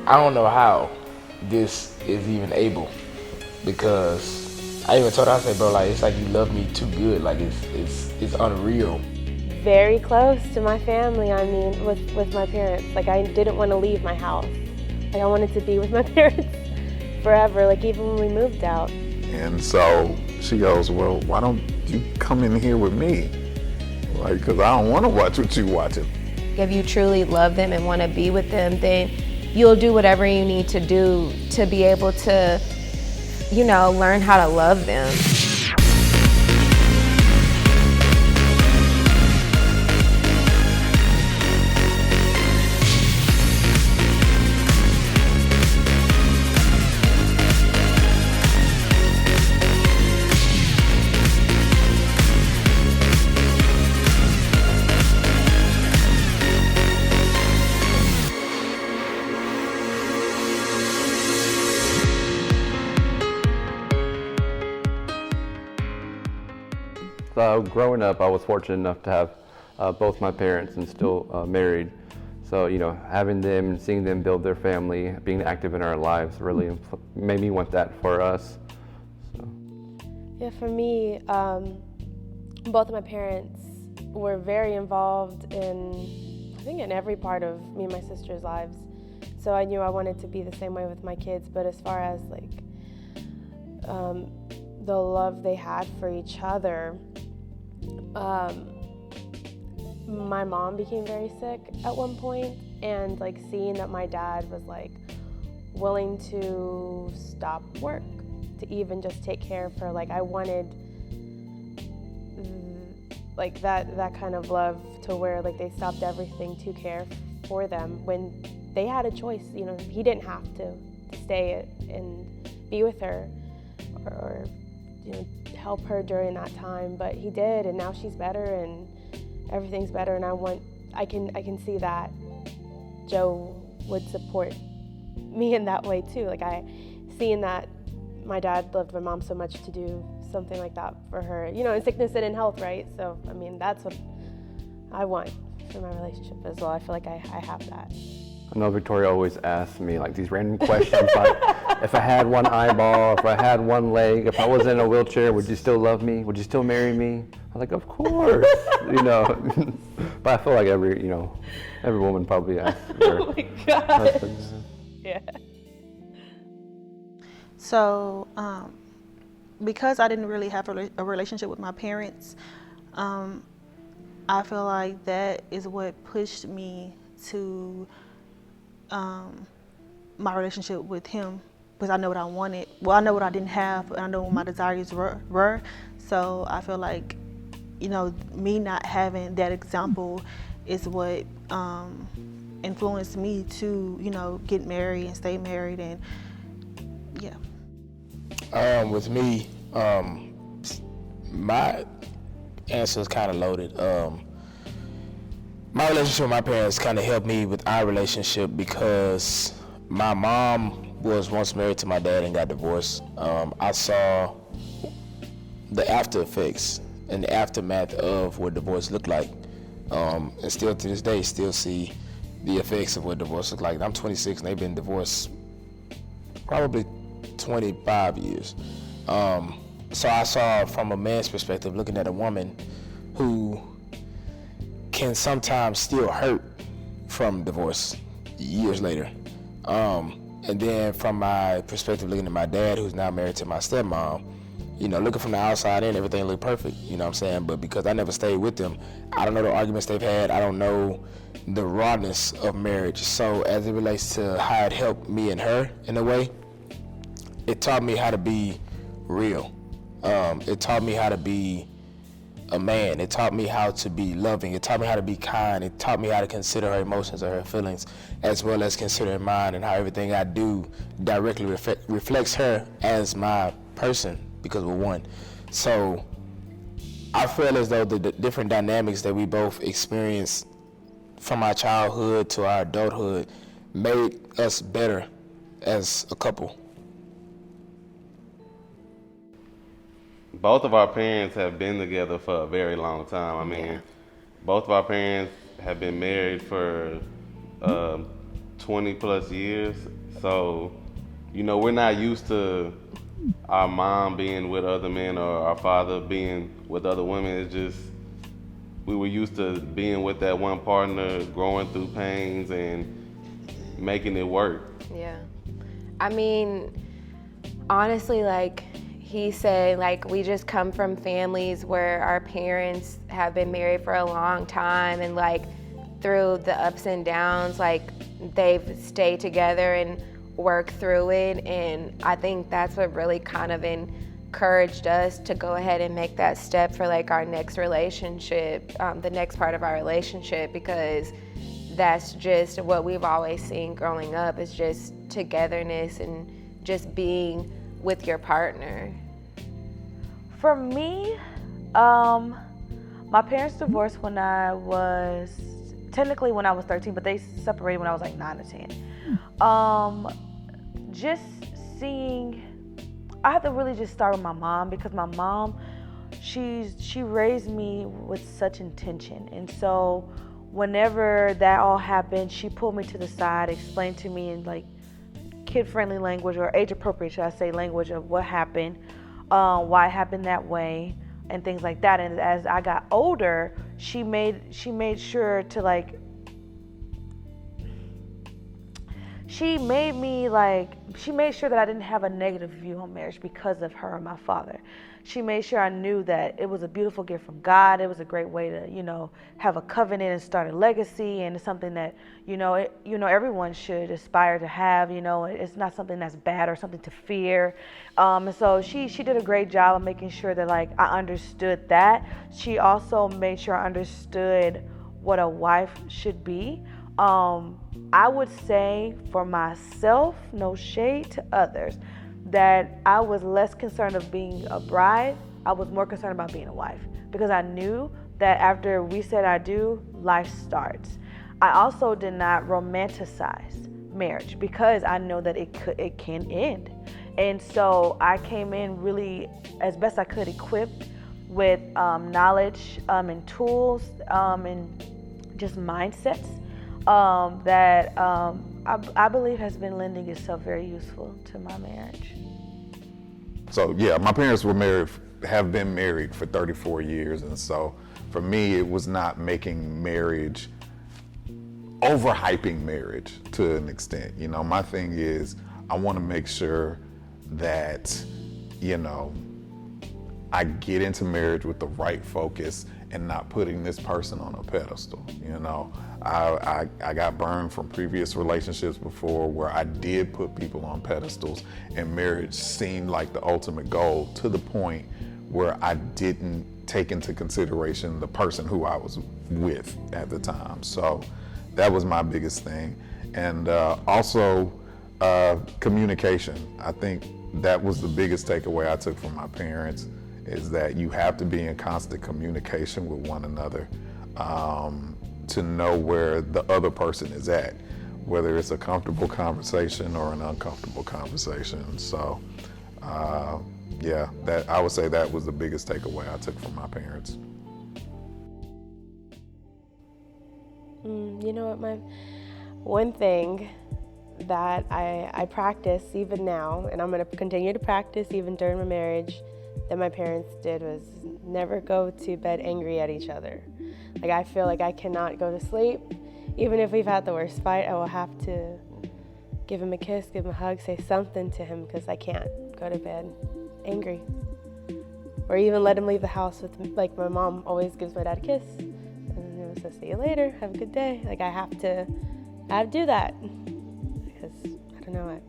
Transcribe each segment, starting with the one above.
I don't know how this is even able, because I even told her, I said, bro, like, it's like you love me too good. Like, it's unreal. Very close to my family, I mean, with my parents. Like, I didn't want to leave my house. Like, I wanted to be with my parents forever, like, even when we moved out. And so she goes, well, why don't you come in here with me? Like, because I don't want to watch what you watching. If you truly love them and want to be with them, then you'll do whatever you need to do to be able to, you know, learn how to love them. So growing up, I was fortunate enough to have both my parents and still married. So, you know, having them and seeing them build their family, being active in our lives really made me want that for us. So. Yeah, for me, both of my parents were very involved in, I think, in every part of me and my sister's lives. So I knew I wanted to be the same way with my kids, but as far as like the love they had for each other, my mom became very sick at one point, and like seeing that my dad was like willing to stop work to even just take care of her, like I wanted like that kind of love to where like they stopped everything to care for them when they had a choice. You know, he didn't have to stay and be with her or you know, help her during that time, but he did, and now she's better and everything's better, and I can see that Joe would support me in that way too. Like seeing that my dad loved my mom so much to do something like that for her, you know, in sickness and in health, right? So I mean, that's what I want for my relationship as well. I feel like I have that. I know Victoria always asks me like these random questions, like if I had one eyeball, if I had one leg, if I was in a wheelchair, would you still love me? Would you still marry me? I'm like, of course, you know. But I feel like every woman probably asks their Oh my God. husband. Yeah. So, because I didn't really have a relationship with my parents, I feel like that is what pushed me to my relationship with him, because I know what I wanted. Well, I know what I didn't have, and I know what my desires were. So I feel like, you know, me not having that example is what influenced me to, you know, get married and stay married, and yeah. With me, my answer is kind of loaded. My relationship with my parents kind of helped me with our relationship because my mom was once married to my dad and got divorced. I saw the after effects and the aftermath of what divorce looked like. And still to this day, still see the effects of what divorce looked like. I'm 26 and they've been divorced probably 25 years. So I saw from a man's perspective, looking at a woman who can sometimes still hurt from divorce years later. And then from my perspective, looking at my dad, who's now married to my stepmom, you know, looking from the outside in, everything looked perfect, you know what I'm saying? But because I never stayed with them, I don't know the arguments they've had. I don't know the rawness of marriage. So as it relates to how it helped me and her in a way, it taught me how to be real. It taught me how to be a man. It taught me how to be loving. It taught me how to be kind. It taught me how to consider her emotions or her feelings, as well as considering mine, and how everything I do directly reflects her as my person, because we're one. So I feel as though the different dynamics that we both experienced from our childhood to our adulthood made us better as a couple. Both of our parents have been together for a very long time. I mean, both of our parents have been married for 20 plus years. So, you know, we're not used to our mom being with other men or our father being with other women. It's just, we were used to being with that one partner, growing through pains and making it work. Yeah. I mean, honestly, like he said, like we just come from families where our parents have been married for a long time, and like through the ups and downs, like they've stayed together and worked through it. And I think that's what really kind of encouraged us to go ahead and make that step for like our next relationship, the next part of our relationship, because that's just what we've always seen growing up, is just togetherness and just being with your partner. For me, my parents divorced when I was 13, but they separated when I was like 9 or 10. Just seeing, I have to really just start with my mom, because my mom, she raised me with such intention. And so whenever that all happened, she pulled me to the side, explained to me in like kid-friendly language, or age-appropriate, should I say, language of what happened, why it happened that way, and things like that. And as I got older, she made sure to like, she made sure that I didn't have a negative view on marriage because of her and my father. She made sure I knew that it was a beautiful gift from God. It was a great way to, you know, have a covenant and start a legacy, and it's something that, everyone should aspire to have. You know, it's not something that's bad or something to fear. And so she did a great job of making sure that like I understood that. She also made sure I understood what a wife should be. I would say for myself, no shade to others, that I was less concerned of being a bride. I was more concerned about being a wife, because I knew that after we said I do, life starts. I also did not romanticize marriage, because I know that it can end. And so I came in really, as best I could, equipped with knowledge and tools and just mindsets that I believe has been lending itself very useful to my marriage. So yeah, my parents have been married for 34 years. And so for me, it was not making marriage, overhyping marriage to an extent. You know, my thing is, I want to make sure that, I get into marriage with the right focus and not putting this person on a pedestal. I got burned from previous relationships before where I did put people on pedestals, and marriage seemed like the ultimate goal, to the point where I didn't take into consideration the person who I was with at the time. So that was my biggest thing. And also communication. I think that was the biggest takeaway I took from my parents, is that you have to be in constant communication with one another to know where the other person is at, whether it's a comfortable conversation or an uncomfortable conversation. So that I would say that was the biggest takeaway I took from my parents. You know what, one thing that I practice even now, and I'm going to continue to practice even during my marriage, that my parents did, was never go to bed angry at each other. Like, I feel like I cannot go to sleep. Even if we've had the worst fight, I will have to give him a kiss, give him a hug, say something to him, because I can't go to bed angry. Or even let him leave the house with, like, my mom always gives my dad a kiss. And so, see you later, have a good day. Like, I have to do that. Because, I don't know it.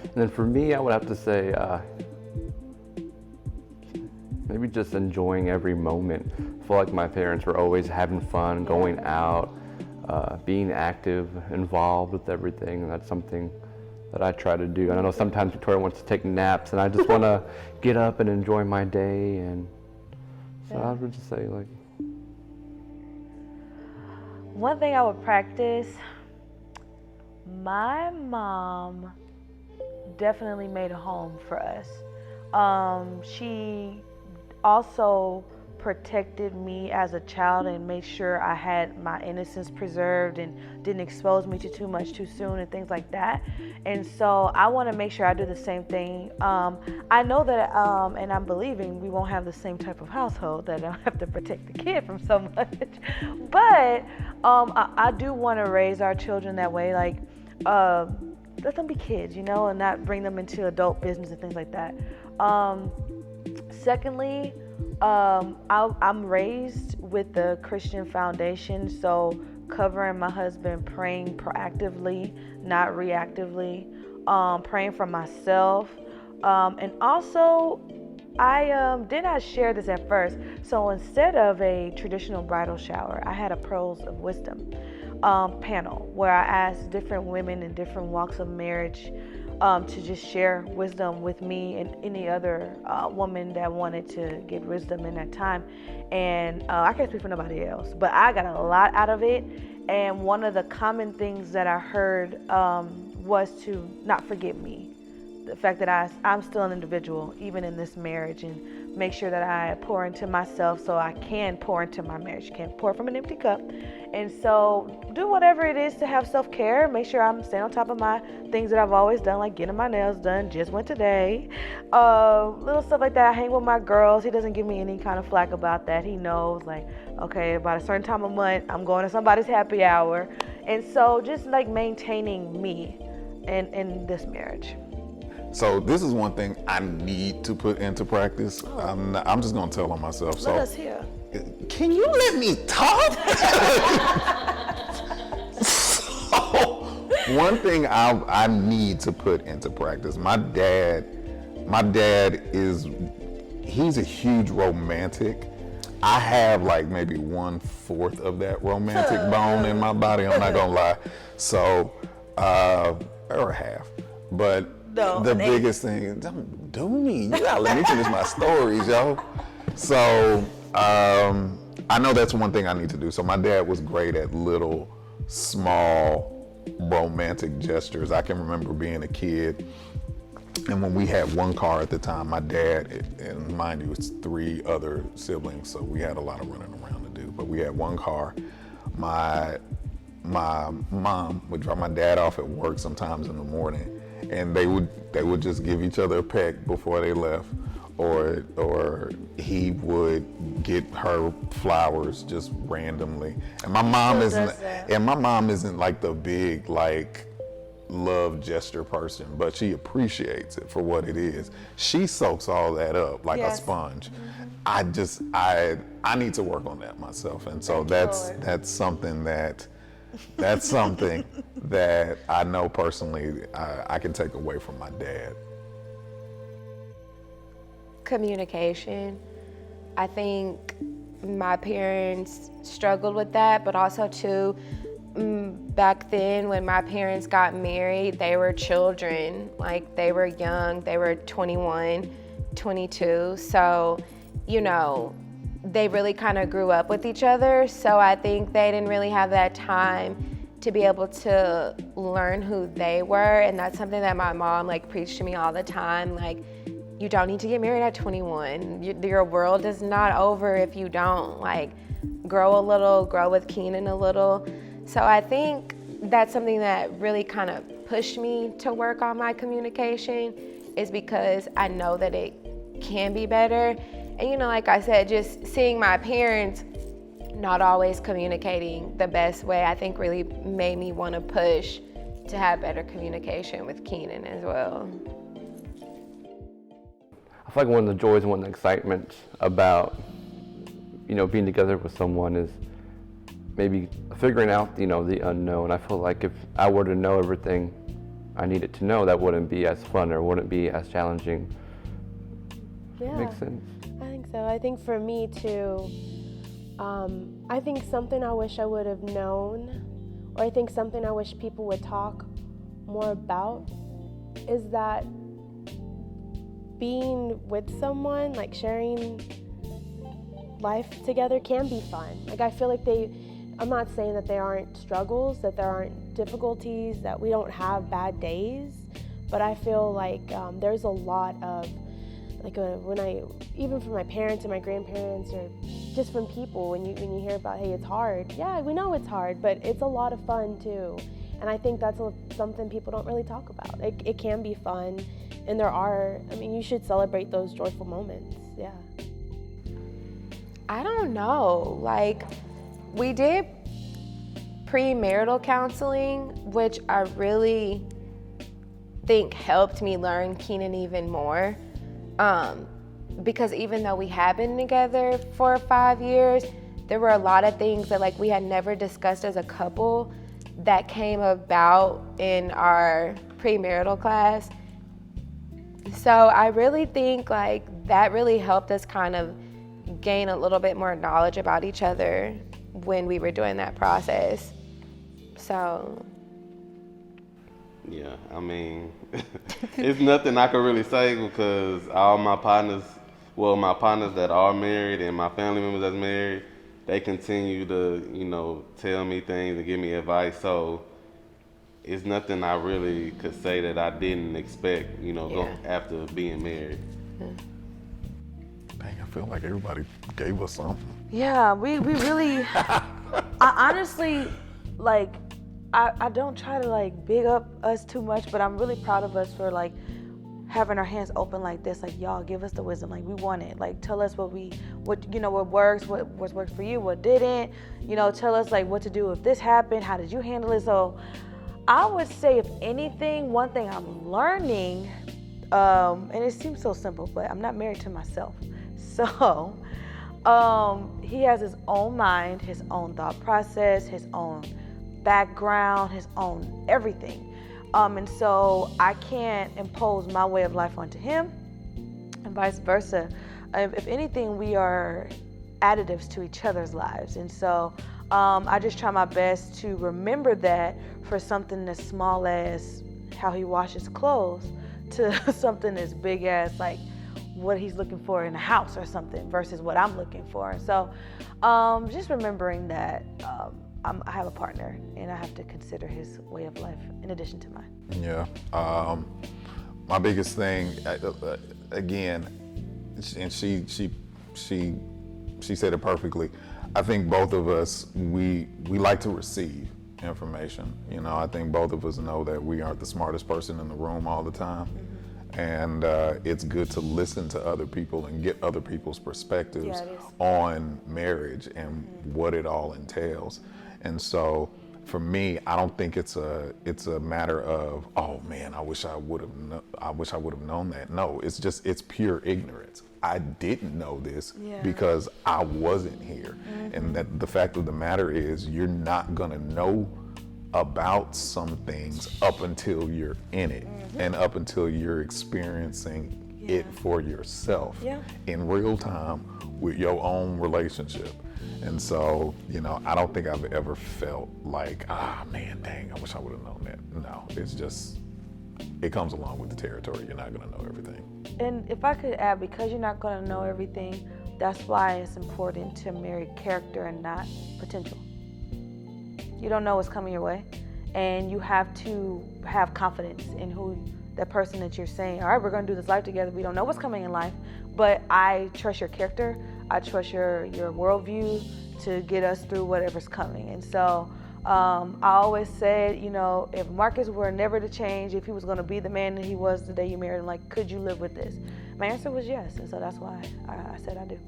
And then for me, I would have to say, maybe just enjoying every moment. I feel like my parents were always having fun, going out, being active, involved with everything. And that's something that I try to do. And I know sometimes Victoria wants to take naps, and I just want to get up and enjoy my day. And so I would just say, like, one thing I would practice, my mom definitely made a home for us. She also protected me as a child and made sure I had my innocence preserved and didn't expose me to too much too soon and things like that. And so I want to make sure I do the same thing. I know that, and I'm believing we won't have the same type of household that I have to protect the kid from so much. But I do want to raise our children that way, like let them be kids, you know, and not bring them into adult business and things like that. Secondly, I'm raised with the Christian foundation, so covering my husband, praying proactively, not reactively, praying for myself, and also I did not share this at first. So instead of a traditional bridal shower, I had a Pearls of Wisdom panel where I asked different women in different walks of marriage to just share wisdom with me and any other woman that wanted to get wisdom in that time. And I can't speak for nobody else, but I got a lot out of it. And one of the common things that I heard was to not forget me. The fact that I'm still an individual, even in this marriage, and make sure that I pour into myself so I can pour into my marriage. You can't pour from an empty cup. And so do whatever it is to have self-care. Make sure I'm staying on top of my things that I've always done, like getting my nails done, just went today. Little stuff like that. I hang with my girls. He doesn't give me any kind of flack about that. He knows, like, okay, about a certain time of month, I'm going to somebody's happy hour. And so just like maintaining me in this marriage. So this is one thing I need to put into practice. I'm just gonna tell on myself. So Let us hear. Can you let me talk? So, one thing I need to put into practice. My dad he's a huge romantic. I have like maybe 1/4 of that romantic bone in my body. I'm not gonna lie. So, or half, but. No, the biggest thing, don't do me. You gotta let me finish my stories, yo. So, I know that's one thing I need to do. So my dad was great at little, small, romantic gestures. I can remember being a kid, and when we had one car at the time, my dad, and mind you, it's 3 other siblings, so we had a lot of running around to do. But we had one car. My mom would drop my dad off at work sometimes in the morning, and they would just give each other a peck before they left, or he would get her flowers just randomly. And my mom isn't like the big like love gesture person, but she appreciates it for what it is. She soaks all that up like a sponge. Mm-hmm. I need to work on that myself, and so that's something that I know personally I can take away from my dad. Communication. I think my parents struggled with that, but also too, back then when my parents got married, they were children. Like, they were young, they were 21, 22. So, you know, they really kind of grew up with each other. So I think they didn't really have that time to be able to learn who they were. And that's something that my mom like preached to me all the time. Like, you don't need to get married at 21. Your world is not over if you don't. Like, grow a little, grow with Keenan a little. So I think that's something that really kind of pushed me to work on my communication, is because I know that it can be better. And, you know, like I said, just seeing my parents not always communicating the best way, I think really made me want to push to have better communication with Keenan as well. I feel like one of the joys and one of the excitements about, you know, being together with someone is maybe figuring out, you know, the unknown. I feel like if I were to know everything I needed to know, that wouldn't be as fun or wouldn't be as challenging. Yeah. Makes sense. I think so. I think for me too, I think something I wish I would have known, or I think something I wish people would talk more about, is that being with someone, like sharing life together, can be fun. Like, I feel like I'm not saying that there aren't struggles, that there aren't difficulties, that we don't have bad days, but I feel like there's a lot of, like, even for my parents and my grandparents, or just from people when you hear about, hey, it's hard. Yeah, we know it's hard, but it's a lot of fun too. And I think that's something people don't really talk about. It can be fun, and you should celebrate those joyful moments, yeah. I don't know, like, we did premarital counseling, which I really think helped me learn Keenan even more. Because even though we had been together for 5 years, there were a lot of things that like we had never discussed as a couple that came about in our premarital class. So I really think like that really helped us kind of gain a little bit more knowledge about each other when we were doing that process. So yeah, I mean, it's nothing I can really say because all my partners that are married and my family members that's married, they continue to, tell me things and give me advice. So it's nothing I really could say that I didn't expect, after being married. Dang, I feel like everybody gave us something. Yeah, we really, I honestly, like, I don't try to like big up us too much, but I'm really proud of us for like having our hands open like this. Like, y'all give us the wisdom, like we want it. Like, tell us what works, what works for you, what didn't. Tell us like what to do if this happened. How did you handle it? So, I would say, if anything, one thing I'm learning, and it seems so simple, but I'm not married to myself, so he has his own mind, his own thought process, his own background, his own everything. And so I can't impose my way of life onto him and vice versa. If anything, we are additives to each other's lives. And so I just try my best to remember that for something as small as how he washes clothes to something as big as like what he's looking for in a house or something versus what I'm looking for. And so just remembering that I have a partner and I have to consider his way of life in addition to mine. Yeah. My biggest thing, again, and she said it perfectly. I think both of us, we like to receive information. I think both of us know that we aren't the smartest person in the room all the time. And it's good to listen to other people and get other people's perspectives on marriage and what it all entails. And so for me, I don't think it's a matter of, oh man, I wish I would have known that. No, it's pure ignorance. I didn't know this because I wasn't here. And that the fact of the matter is, you're not gonna know about some things up until you're in it and up until you're experiencing it for yourself in real time with your own relationship. And so, I don't think I've ever felt like, man, dang, I wish I would have known that. No, it's just, it comes along with the territory. You're not gonna know everything. And if I could add, because you're not gonna know everything, that's why it's important to marry character and not potential. You don't know what's coming your way, and you have to have confidence in who that person that you're saying, all right, we're gonna do this life together. We don't know what's coming in life, but I trust your character. I trust your worldview to get us through whatever's coming. And so I always said, if Marcus were never to change, if he was gonna be the man that he was the day you married him, like, could you live with this? My answer was yes, and so that's why I said I do.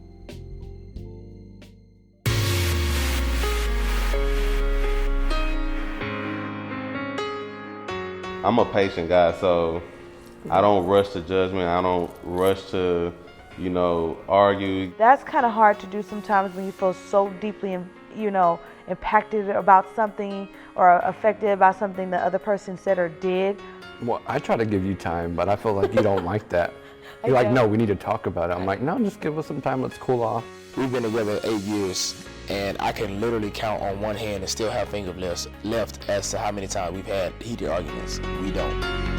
I'm a patient guy, so I don't rush to judgment. I don't rush to, argue. That's kind of hard to do sometimes when you feel so deeply, impacted about something or affected about something the other person said or did. Well, I try to give you time, but I feel like you don't like that. You're like, no, we need to talk about it. I'm like, no, just give us some time. Let's cool off. We've been together 8 years, and I can literally count on one hand and still have fingers left as to how many times we've had heated arguments. We don't.